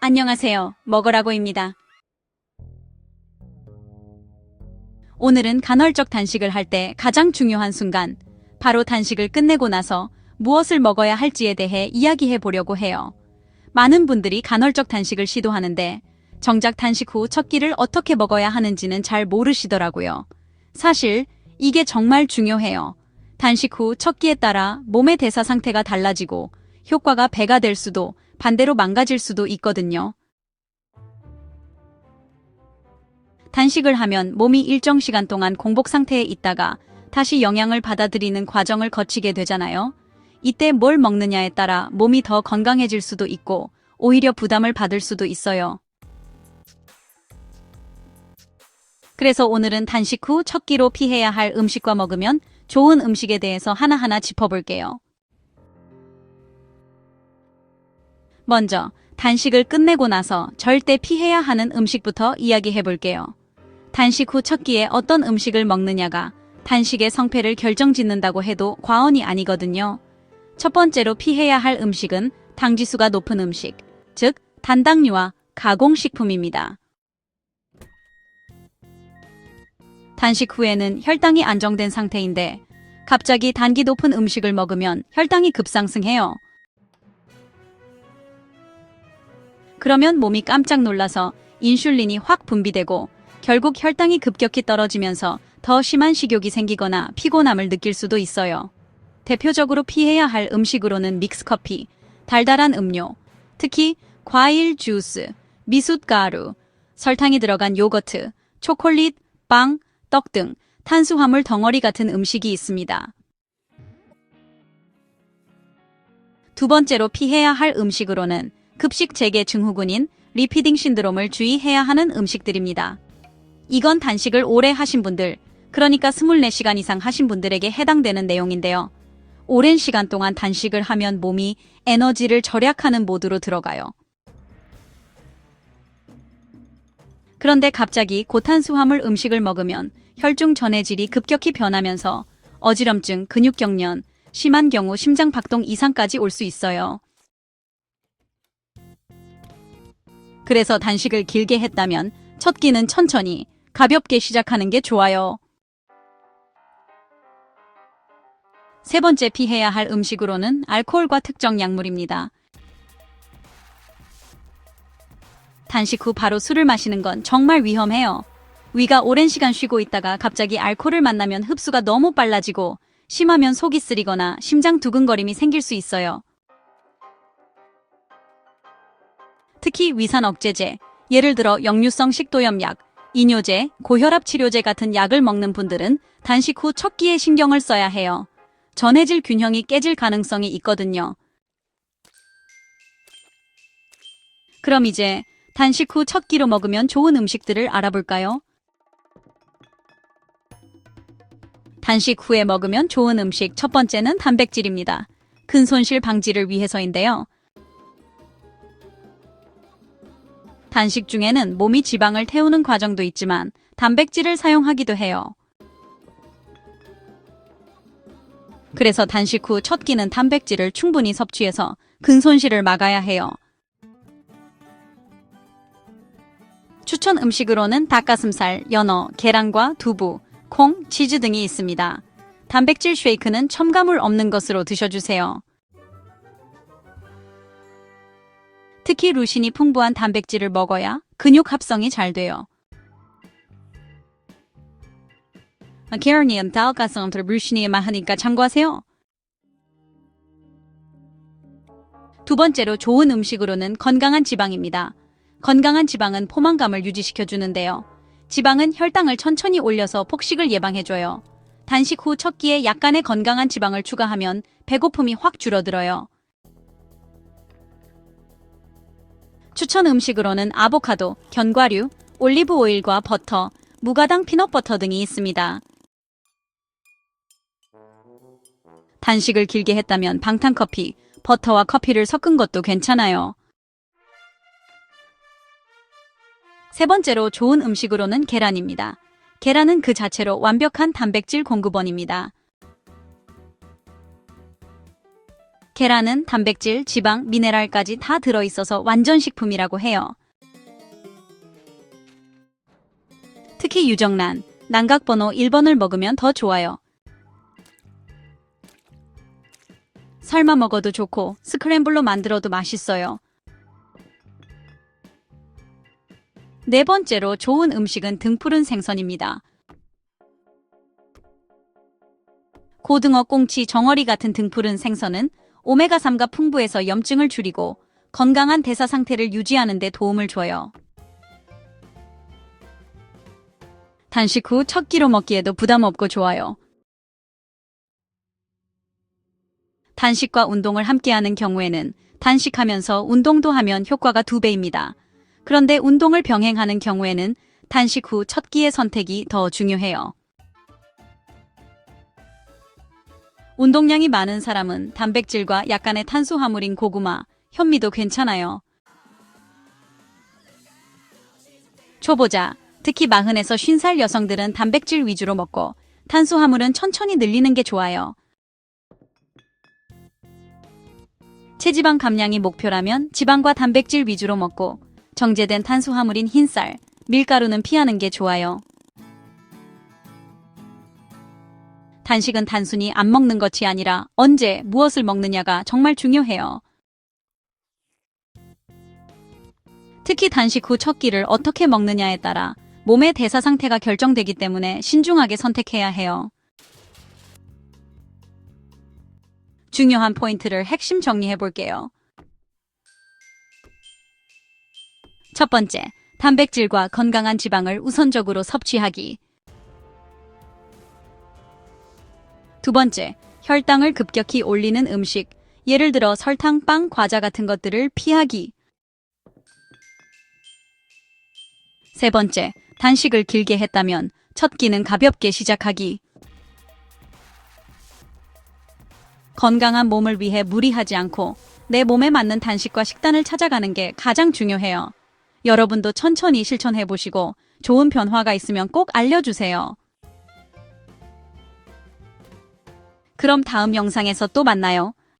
안녕하세요. 먹으라고입니다. 오늘은 간헐적 단식을 할 때 가장 중요한 순간, 바로 단식을 끝내고 나서 무엇을 먹어야 할지에 대해 이야기해 보려고 해요. 많은 분들이 간헐적 단식을 시도하는데 정작 단식 후 첫 끼를 어떻게 먹어야 하는지는 잘 모르시더라고요. 사실 이게 정말 중요해요. 단식 후 첫 끼에 따라 몸의 대사 상태가 달라지고 효과가 배가 될 수도 반대로 망가질 수도 있거든요. 단식을 하면 몸이 일정 시간 동안 공복 상태에 있다가 다시 영양을 받아들이는 과정을 거치게 되잖아요. 이때 뭘 먹느냐에 따라 몸이 더 건강해질 수도 있고 오히려 부담을 받을 수도 있어요. 그래서 오늘은 단식 후 첫 끼로 피해야 할 음식과 먹으면 좋은 음식에 대해서 하나하나 짚어볼게요. 먼저 단식을 끝내고 나서 절대 피해야 하는 음식부터 이야기해볼게요. 단식 후 첫 끼에 어떤 음식을 먹느냐가 단식의 성패를 결정짓는다고 해도 과언이 아니거든요. 첫 번째로 피해야 할 음식은 당지수가 높은 음식, 즉 단당류와 가공식품입니다. 단식 후에는 혈당이 안정된 상태인데 갑자기 단기 높은 음식을 먹으면 혈당이 급상승해요. 그러면 몸이 깜짝 놀라서 인슐린이 확 분비되고 결국 혈당이 급격히 떨어지면서 더 심한 식욕이 생기거나 피곤함을 느낄 수도 있어요. 대표적으로 피해야 할 음식으로는 믹스커피, 달달한 음료, 특히 과일 주스, 미숫가루, 설탕이 들어간 요거트, 초콜릿, 빵, 떡 등 탄수화물 덩어리 같은 음식이 있습니다. 두 번째로 피해야 할 음식으로는 급식 재개 증후군인 리피딩 신드롬을 주의해야 하는 음식들입니다. 이건 단식을 오래 하신 분들, 그러니까 24시간 이상 하신 분들에게 해당되는 내용인데요. 오랜 시간 동안 단식을 하면 몸이 에너지를 절약하는 모드로 들어가요. 그런데 갑자기 고탄수화물 음식을 먹으면 혈중 전해질이 급격히 변하면서 어지럼증, 근육경련, 심한 경우 심장 박동 이상까지 올 수 있어요. 그래서 단식을 길게 했다면 첫 끼는 천천히, 가볍게 시작하는 게 좋아요. 세 번째 피해야 할 음식으로는 알코올과 특정 약물입니다. 단식 후 바로 술을 마시는 건 정말 위험해요. 위가 오랜 시간 쉬고 있다가 갑자기 알코올을 만나면 흡수가 너무 빨라지고 심하면 속이 쓰리거나 심장 두근거림이 생길 수 있어요. 특히 위산 억제제, 예를 들어 역류성 식도염약, 이뇨제, 고혈압 치료제 같은 약을 먹는 분들은 단식 후 첫 끼에 신경을 써야 해요. 전해질 균형이 깨질 가능성이 있거든요. 그럼 이제 단식 후 첫 끼로 먹으면 좋은 음식들을 알아볼까요? 단식 후에 먹으면 좋은 음식 첫 번째는 단백질입니다. 근 손실 방지를 위해서인데요. 단식 중에는 몸이 지방을 태우는 과정도 있지만 단백질을 사용하기도 해요. 그래서 단식 후 첫 끼는 단백질을 충분히 섭취해서 근손실을 막아야 해요. 추천 음식으로는 닭가슴살, 연어, 계란과 두부, 콩, 치즈 등이 있습니다. 단백질 쉐이크는 첨가물 없는 것으로 드셔주세요. 특히 루신이 풍부한 단백질을 먹어야 근육 합성이 잘 돼요. 계란이 닭가슴살 루신이 많으니까 참고하세요. 두 번째로 좋은 음식으로는 건강한 지방입니다. 건강한 지방은 포만감을 유지시켜주는데요. 지방은 혈당을 천천히 올려서 폭식을 예방해줘요. 단식 후 첫 끼에 약간의 건강한 지방을 추가하면 배고픔이 확 줄어들어요. 추천 음식으로는 아보카도, 견과류, 올리브 오일과 버터, 무가당 피넛버터 등이 있습니다. 단식을 길게 했다면 방탄커피, 버터와 커피를 섞은 것도 괜찮아요. 세 번째로 좋은 음식으로는 계란입니다. 계란은 그 자체로 완벽한 단백질 공급원입니다. 계란은 단백질, 지방, 미네랄까지 다 들어있어서 완전 식품이라고 해요. 특히 유정란, 난각번호 1번을 먹으면 더 좋아요. 삶아 먹어도 좋고 스크램블로 만들어도 맛있어요. 네 번째로 좋은 음식은 등푸른 생선입니다. 고등어, 꽁치, 정어리 같은 등푸른 생선은 오메가3가 풍부해서 염증을 줄이고 건강한 대사 상태를 유지하는 데 도움을 줘요. 단식 후 첫 끼로 먹기에도 부담 없고 좋아요. 단식과 운동을 함께하는 경우에는 단식하면서 운동도 하면 효과가 2배입니다. 그런데 운동을 병행하는 경우에는 단식 후 첫 끼의 선택이 더 중요해요. 운동량이 많은 사람은 단백질과 약간의 탄수화물인 고구마, 현미도 괜찮아요. 초보자, 특히 40에서 50살 여성들은 단백질 위주로 먹고 탄수화물은 천천히 늘리는 게 좋아요. 체지방 감량이 목표라면 지방과 단백질 위주로 먹고 정제된 탄수화물인 흰쌀, 밀가루는 피하는 게 좋아요. 단식은 단순히 안 먹는 것이 아니라 언제 무엇을 먹느냐가 정말 중요해요. 특히 단식 후 첫 끼를 어떻게 먹느냐에 따라 몸의 대사 상태가 결정되기 때문에 신중하게 선택해야 해요. 중요한 포인트를 핵심 정리해 볼게요. 첫 번째, 단백질과 건강한 지방을 우선적으로 섭취하기. 두 번째, 혈당을 급격히 올리는 음식, 예를 들어 설탕, 빵, 과자 같은 것들을 피하기. 세 번째, 단식을 길게 했다면 첫 끼는 가볍게 시작하기. 건강한 몸을 위해 무리하지 않고 내 몸에 맞는 단식과 식단을 찾아가는 게 가장 중요해요. 여러분도 천천히 실천해보시고 좋은 변화가 있으면 꼭 알려주세요. 그럼 다음 영상에서 또 만나요.